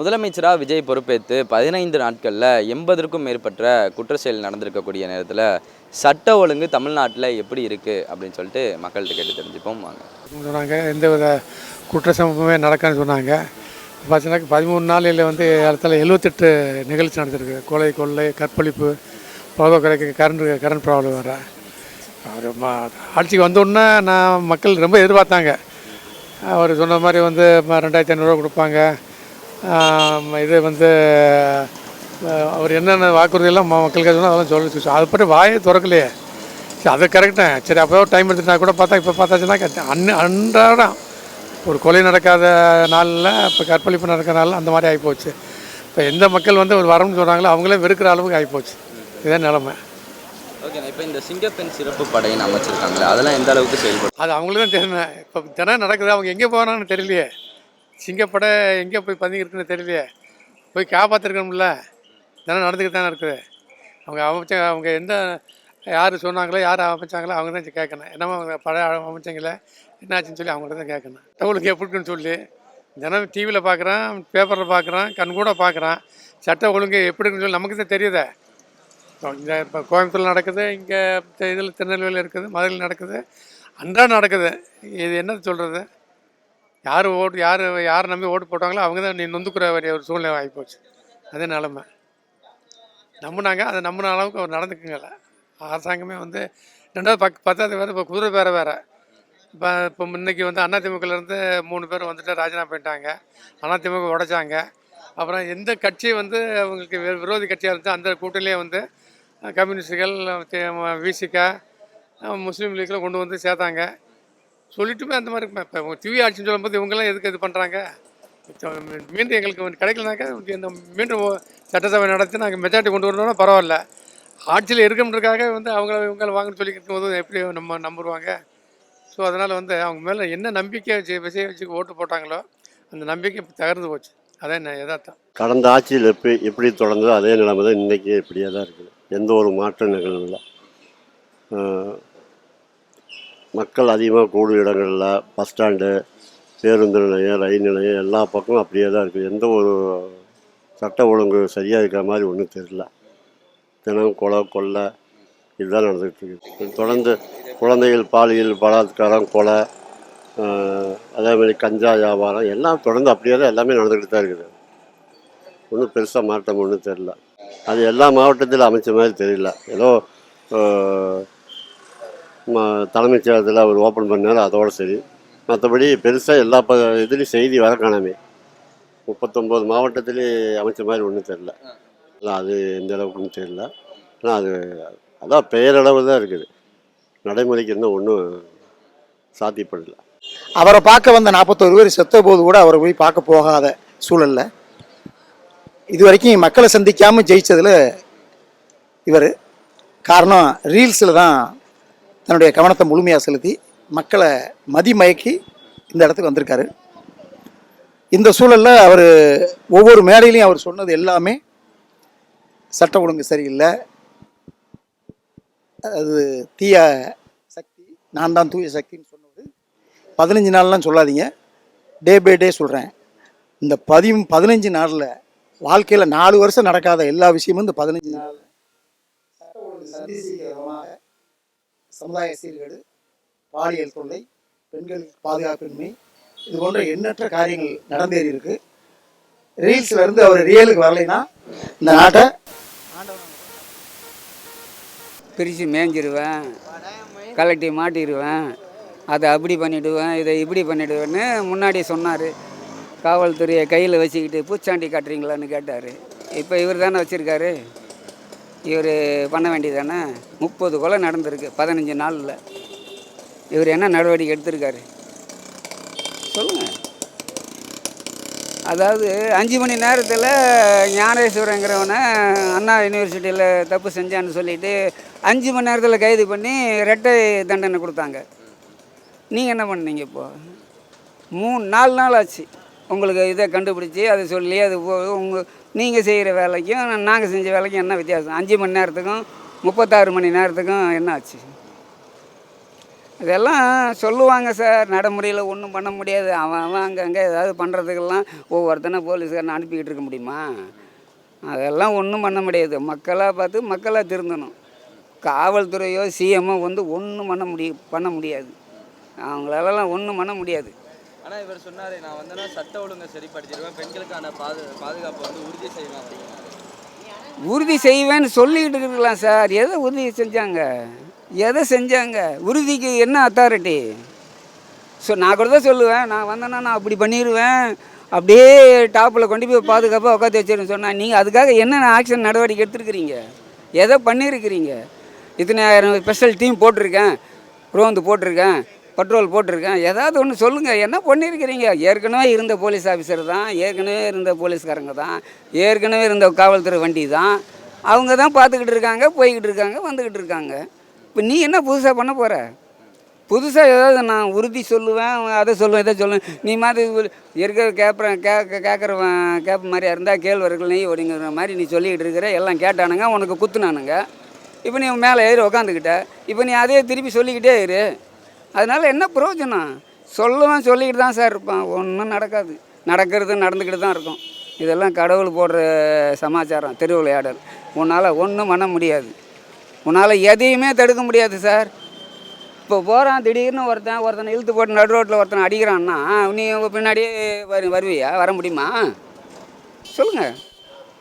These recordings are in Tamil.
முதலமைச்சரா விஜய் பொறுப்பேற்று 15 நாட்களில் 80க்கும் மேற்பட்ட குற்ற செயல் நடந்திருக்கக்கூடிய நேரத்தில் சட்ட ஒழுங்கு தமிழ்நாட்டில் எப்படி இருக்குது அப்படின்னு சொல்லிட்டு மக்கள்கிட்ட கேட்டு தெரிஞ்சுப்போம் வாங்க. சொன்னாங்க எந்த வித குற்ற சம்பவமே நடக்கான்னு சொன்னாங்க. பார்த்தீங்கன்னா 13 நாளில் வந்து இடத்துல 78 நிகழ்ச்சி நடந்திருக்கு. கொலை, கொள்ளை, கற்பழிப்பு, பொது கடைக்கு கரண்ட் ப்ராப்ளம் வர அவர் ஆட்சிக்கு வந்தோடனே மக்கள் ரொம்ப எதிர்பார்த்தாங்க. அவர் சொன்ன மாதிரி வந்து 2500 கொடுப்பாங்க. இது வந்து அவர் என்னென்ன வாக்குறுதியெல்லாம் மக்களுக்கு சொன்னால் அதெல்லாம் சொல்லி அதை பற்றி வாயை திறக்கலையே. சரி, அது கரெக்டாக சரி அப்போ டைம் எடுத்துட்டா கூட பார்த்தா இப்போ பார்த்தாச்சுன்னா அன்றாடம் ஒரு கொலை நடக்காத நாளில் இப்போ கற்பழிப்பு நடக்கிற நாளில் அந்த மாதிரி ஆகிப்போச்சு. இப்போ எந்த மக்கள் வந்து ஒரு வரம்னு சொன்னாங்களோ அவங்களே வெறுக்கிற அளவுக்கு ஆகிப்போச்சு. இதே நிலமை. ஓகேண்ணா, இப்போ இந்த சிங்கப்பெண் சிறப்பு படையின்னு அமைச்சிருக்காங்களே அதெல்லாம் எந்த அளவுக்கு செயல்படும்? அது அவங்களுக்கு தான் தெரியணும். இப்போ தினம் நடக்குது, அவங்க எங்கே போகிறாங்கன்னு தெரியலையே. சிங்கப்படை எங்கே போய் இருக்குன்னு தெரியலையே. போய் காப்பாற்றிருக்கணும்ல. தினம் நடந்துக்கிட்டு தானே இருக்குது. அவங்க எந்த யார் சொன்னாங்களோ யார் அமைச்சாங்களோ அவங்க தான் கேட்கணும். என்னமோ அவங்க பழைய அமைச்சங்களே என்னாச்சுன்னு சொல்லி அவங்கள்ட்ட தான் கேட்கணும். அவங்களுக்கு எப்படி இருக்குன்னு சொல்லி தினம் டிவியில் பார்க்குறான், பேப்பரில் பார்க்குறான், கண்கூட பார்க்குறான். சட்ட ஒழுங்கு எப்படி இருக்குன்னு சொல்லி நமக்கு தான் தெரியுதே. இங்கே இப்போ கோயம்புத்தூரில் நடக்குது, இங்கே இதில் திருநெல்வேலியில் இருக்குது, மதுரையில் நடக்குது, அன்றாடம் நடக்குது. இது என்ன சொல்கிறது? யார் நம்பி ஓட்டு போட்டாங்களோ அவங்க தான் நீ நொந்துக்கிற வேண்டிய ஒரு சூழ்நிலை ஆகிப்போச்சு. அதே நிலமை. நம்பினாங்க, அதை நம்பின அளவுக்கு அவர் நடந்துக்குங்கல்ல. அரசாங்கமே வந்து 2010 வேறு இப்போ குதிரை வேறு இப்போ இன்றைக்கி வந்து அதிமுகலேருந்து 3 பேர் வந்துட்டு ராஜினாமா பண்ணிட்டாங்க. அதிமுக உடைச்சாங்க. அப்புறம் எந்த கட்சி வந்து அவங்களுக்கு விரோதி கட்சியாக இருந்துச்சு அந்த கூட்டணியே வந்து கம்யூனிஸ்டுகள், விசிக, முஸ்லீம் லீக்கில் கொண்டு வந்து சேர்த்தாங்க. சொல்லிட்டுமே அந்த மாதிரி இப்போ டிவி ஆட்சின்னு சொல்லும்போது இவங்கெல்லாம் எதுக்கு இது பண்ணுறாங்க? மீண்டும் எங்களுக்கு கிடைக்கலனாக்கா இந்த மீண்டும் சட்டசபை நடத்தி நாங்கள் மெஜாரிட்டி கொண்டு வரணும்னா பரவாயில்ல. ஆட்சியில் இருக்கணுன்றதுக்காக வந்து இவங்களை வாங்கன்னு சொல்லிக்கிட்டு போது எப்படி நம்புவாங்க? ஸோ அதனால் வந்து அவங்க மேலே என்ன நம்பிக்கை வச்சு ஓட்டு போட்டாங்களோ அந்த நம்பிக்கை தகர்ந்து போச்சு. அதான் யதார்த்தம். கடந்த ஆட்சியில் எப்படி தொடர்ந்ததோ அதே நிலைமை தான் இன்றைக்கி இப்படியே தான் இருக்குது. எந்த ஒரு மாற்றம் நிகழ்வில் மக்கள் அதிகமாக கூடும் இடங்களில் பஸ் ஸ்டாண்டு, பேருந்து நிலையம், ரயில் நிலையம் எல்லா பக்கமும் அப்படியே தான் இருக்குது. எந்த ஒரு சட்ட ஒழுங்கு சரியாக இருக்கிற மாதிரி ஒன்றும் தெரியல. தினம் கொள்ளை இதுதான் நடந்துகிட்டு இருக்குது. தொடர்ந்து குழந்தைகள் பாலியல் பலாத்காரம், கொலை, அதேமாதிரி கஞ்சா வியாபாரம் எல்லாம் தொடர்ந்து அப்படியே தான் எல்லாமே நடந்துக்கிட்டு தான் இருக்குது. ஒன்றும் பெருசாக மாற்றம் ஒன்றும் தெரியல. அது எல்லா மாவட்டத்திலும் அமைச்ச மாதிரி தெரியல. ஏதோ தலைமைச் செயலகத்தில் அவர் ஓப்பன் பண்ணார், அதோடு சரி. மற்றபடி பெருசாக எல்லா இதுலேயும் செய்தி வர காணாமே. 39 மாவட்டத்திலேயும் அமைச்ச மாதிரி ஒன்றும் தெரில. அது எந்த அளவுக்குன்னு தெரியல. ஆனால் அதான் பெயரளவு தான் இருக்குது. நடைமுறைக்கு இன்னும் ஒன்றும் சாத்தியப்படலை. அவரை பார்க்க வந்த 41 பேர் செத்த போது கூட அவரை போய் பார்க்க போகாத சூழலில் இது வரைக்கும் மக்களை சந்திக்காமல் ஜெயிச்சதில் இவர் காரணம். ரீல்ஸில் தான் தன்னுடைய கவனத்தை முழுமையாக செலுத்தி மக்களை மதிமயக்கி இந்த இடத்துக்கு வந்திருக்காரு. இந்த சூழலில் அவர் ஒவ்வொரு மேடையிலையும் அவர் சொன்னது எல்லாமே சட்ட ஒழுங்கு சரியில்லை, அது தீய சக்தி, நான் தான் தூய சக்தின்னு சொன்னவர் 15 நாள்லாம் சொல்லாதீங்க, டே பை டே சொல்கிறேன். இந்த 15 நாளில் வாழ்க்கையில் 4 வருஷம் நடக்காத எல்லா விஷயமும் இந்த 15 நாளில் சட்ட ஒழுங்கு சந்திசீகரமாக சமுதாய சீர்கேடு, பாலியல் தொல்லை, பெண்களுக்கு பாதுகாப்பின்மை, இது போன்ற எண்ணற்ற காரியங்கள் நடந்தேறி இருக்கு. ரீல்ஸ்ல இருந்து அவர் ரியலுக்கு வரலைன்னா இந்த நாட்டை பிரித்து மேய்ஞ்சிருவேன், கலட்டி மாட்டிடுவேன், அதை அப்படி பண்ணிவிடுவேன், இதை இப்படி பண்ணிவிடுவேன்னு முன்னாடி சொன்னார். காவல்துறையை கையில் வச்சுக்கிட்டு பூச்சாண்டி காட்டுறீங்களான்னு கேட்டார். இப்போ இவர் தானே வச்சுருக்காரு, இவர் பண்ண வேண்டியது தானே. 30 கொலை நடந்திருக்கு 15 நாளில். இவர் என்ன நடவடிக்கை எடுத்திருக்காரு சொல்லுங்கள். அதாவது 5 மணி நேரத்தில் ஞானேஸ்வரங்கிறவனை அண்ணா யூனிவர்சிட்டியில் தப்பு செஞ்சான்னு சொல்லிட்டு 5 மணி நேரத்தில் கைது பண்ணி ரெட்டை தண்டனை கொடுத்தாங்க. நீங்கள் என்ன பண்ணீங்க? இப்போது 4 நாள் ஆச்சு உங்களுக்கு இதை கண்டுபிடிச்சி அதை சொல்லி அது நீங்கள் செய்கிற வேலைக்கும் நாங்கள் செஞ்ச வேலைக்கும் என்ன வித்தியாசம்? 5 மணி நேரத்துக்கும் 36 மணி நேரத்துக்கும் என்ன ஆச்சு? இதெல்லாம் சொல்லுவாங்க சார், நடைமுறையில் ஒன்றும் பண்ண முடியாது. அவன் அவன் அங்கங்கே ஏதாவது பண்ணுறதுக்கெல்லாம் ஒவ்வொருத்தனை போலீஸ்காரனை அனுப்பிக்கிட்டு இருக்க முடியுமா? அதெல்லாம் ஒன்றும் பண்ண முடியாது. மக்களாக பார்த்து மக்களாக திருந்தணும். காவல்துறையோ சிஎம்மோ வந்து ஒன்றும் பண்ண முடியாது. அவங்களாலலாம் ஒன்றும் பண்ண முடியாது. ஆனால் இவர் சொன்னார், நான் வந்தேன்னா சட்ட ஒழுங்கை சரிப்படுத்திடுவேன், பெண்களுக்கான பாதுகாப்பை வந்து உறுதி செய்வேன் அப்படிங்கிறாரு. உறுதி செய்வேன்னு சொல்லிக்கிட்டு இருக்கலாம் சார். எதை உறுதி செஞ்சாங்க? எதை செஞ்சாங்க? உறுதிக்கு என்ன அத்தாரிட்டி? நான் கூட தான் சொல்லுவேன், நான் வந்தேன்னா நான் அப்படி பண்ணிடுவேன், அப்படியே டாப்பில் கொண்டு போய் பாதுகாப்பாக உட்காந்து வச்சிருன்னு சொன்னேன். நீங்கள் அதுக்காக என்னென்ன ஆக்ஷன் நடவடிக்கை எடுத்துருக்கிறீங்க? எதை பண்ணியிருக்கிறீங்க? இத்தனை ஆயிரம் ஸ்பெஷல் டீம் போட்டிருக்கேன், ரோந்து போட்டிருக்கேன், பட்ரோல் போட்டிருக்கேன், ஏதாவது ஒன்று சொல்லுங்கள். என்ன பண்ணியிருக்கிறீங்க? ஏற்கனவே இருந்த போலீஸ் ஆஃபீஸர் தான், ஏற்கனவே இருந்த போலீஸ்காரங்க தான், ஏற்கனவே இருந்த காவல்துறை வண்டி தான், அவங்க தான் பார்த்துக்கிட்டு இருக்காங்க, போய்கிட்டு இருக்காங்க, வந்துக்கிட்டு இருக்காங்க. இப்போ நீ என்ன புதுசாக பண்ண போகிற? புதுசாக ஏதாவது நான் உறுதி சொல்லுவேன், அதை சொல்லுவேன், இதை சொல்லுவேன். நீ மாதிரி இருக்கிற கேட்ப மாதிரியா இருந்தால் கேழ்வர்கள் நெய் அப்படிங்கிற மாதிரி நீ சொல்லிக்கிட்டு இருக்கிற. எல்லாம் கேட்டானுங்க, உனக்கு குத்துனானுங்க. இப்போ நீ மேலே ஏறி உக்காந்துக்கிட்ட. இப்போ நீ அதே திருப்பி சொல்லிக்கிட்டே இரு. அதனால் என்ன பிரயோஜனம்? சொல்லிக்கிட்டு தான் சார் இருப்பான். ஒன்றும் நடக்காது. நடக்கிறது நடந்துக்கிட்டு தான் இருக்கும். இதெல்லாம் கடவுள் போடுற சமாச்சாரம், தெரு விளையாடல். உன்னால் ஒன்றும் பண்ண முடியாது. உன்னால் எதையுமே தடுக்க முடியாது சார். இப்போ போகிறான், திடீர்னு ஒருத்தனை இழுத்து போட்டு நடு ரோட்டில் ஒருத்தனை அடிக்கிறான்னா நீ உங்கள் பின்னாடியே வருவியா? வர முடியுமா? சொல்லுங்கள்,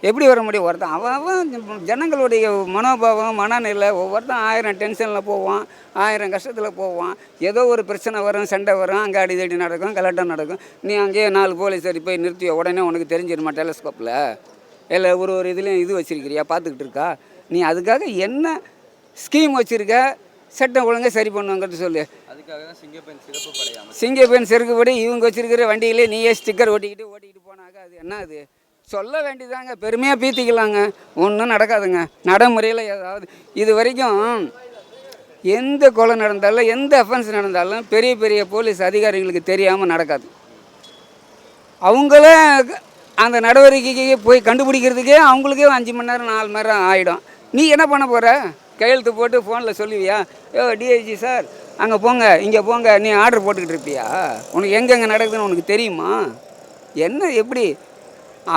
எப்படி வர முடியும்? அவன் ஜனங்களுடைய மனோபாவம், மனநிலை, ஒவ்வொருத்தன் 1000 டென்ஷனில் போவான், 1000 கஷ்டத்தில் போவான். ஏதோ ஒரு பிரச்சனை வரும், சண்டை வரும், அங்கே அடிதடி நடக்கும், கலட்டம் நடக்கும். நீ அங்கேயே 4 போலீஸாரி போய் நிறுத்திய உடனே உனக்கு தெரிஞ்சிருமா டெலஸ்கோப்பில்? இல்லை ஒரு இதுலேயும் இது வச்சுருக்கிறியா, பார்த்துக்கிட்டு இருக்கா? நீ அதுக்காக என்ன ஸ்கீம் வச்சுருக்க? சட்டம் ஒழுங்காக சரி பண்ணுவாங்கிறது சொல்லு. அதுக்காக தான் சிங்கப்பெண் சிறப்பு படை. சிங்கப்பெண் சிறப்புப்படி இவங்க வச்சுருக்கிற வண்டியிலே நீயே ஸ்டிக்கர் ஓட்டிக்கிட்டு போனாக்க அது என்ன? அது சொல்ல வேண்டியதாங்க, பெருமையாக பீத்திக்கலாங்க. ஒன்றும் நடக்காதுங்க. நடைமுறையில் ஏதாவது இது வரைக்கும் எந்த கொலை நடந்தாலும், எந்த அஃபென்ஸ் நடந்தாலும் பெரிய பெரிய போலீஸ் அதிகாரிகளுக்கு தெரியாமல் நடக்காது. அவங்கள அந்த நடவடிக்கைக்கு போய் கண்டுபிடிக்கிறதுக்கே அவங்களுக்கே 5 மணி நேரம் 4 மணி நேரம் ஆகிடும். நீ என்ன பண்ண போகிற? கையெழுத்து போட்டு ஃபோனில் சொல்லுவியா? டிஐஜி சார் அங்கே போங்க, இங்கே போங்க, நீ ஆர்டர் போட்டுக்கிட்டு இருப்பியா? உனக்கு எங்கெங்கே நடக்குதுன்னு உனக்கு தெரியுமா? என்ன எப்படி?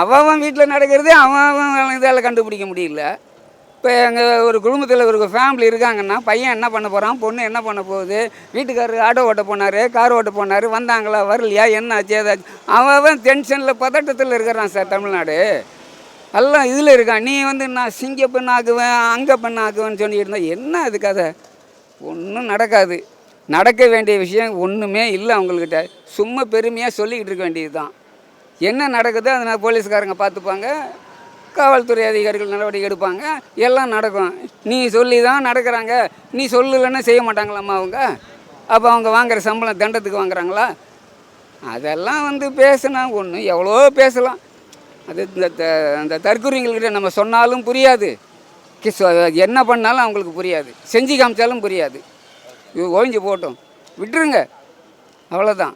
அவன் வீட்டில் நடக்கிறதே அவன் இதால் கண்டுபிடிக்க முடியல. இப்போ எங்கள் ஒரு குடும்பத்தில் ஒரு ஃபேமிலி இருக்காங்கன்னா பையன் என்ன பண்ண போகிறான், பொண்ணு என்ன பண்ண போகுது, வீட்டுக்காரர் ஆட்டோ ஓட்ட போனார், கார் ஓட்ட போனார், வந்தாங்களா, வரலையா, என்ன ஆச்சு, ஏதாச்சும் அவன் டென்ஷனில் பதட்டத்தில் இருக்கிறான் சார். தமிழ்நாடு எல்லாம் இதில் இருக்கான். நீ வந்து நான் சிங்க பெண் ஆக்குவேன், அங்கே பெண் ஆக்குவேன்னு சொல்லிட்டு இருந்தால் என்ன அது கதை? ஒன்றும் நடக்காது. நடக்க வேண்டிய விஷயம் ஒன்றுமே இல்லை அவங்கக்கிட்ட. சும்மா பெருமையாக சொல்லிக்கிட்டு இருக்க வேண்டியது தான். என்ன நடக்குதோ அதை போலீஸ்காரங்க பார்த்துப்பாங்க, காவல்துறை அதிகாரிகள் நடவடிக்கை எடுப்பாங்க, எல்லாம் நடக்கும். நீ சொல்லி தான் நடக்கிறாங்க. நீ சொல்லலைன்னா செய்ய மாட்டாங்களாம்மா அவங்க? அப்போ அவங்க வாங்குகிற சம்பளம் தண்டத்துக்கு வாங்குறாங்களா? அதெல்லாம் வந்து பேசினா ஒன்று எவ்வளோ பேசலாம். அது இந்த தற்கொலைங்கள்கிட்ட நம்ம சொன்னாலும் புரியாது, என்ன பண்ணாலும் அவங்களுக்கு புரியாது, செஞ்சு காமிச்சாலும் புரியாது. இது ஒழிஞ்சு போட்டோம், விட்டுருங்க, அவ்வளோதான்.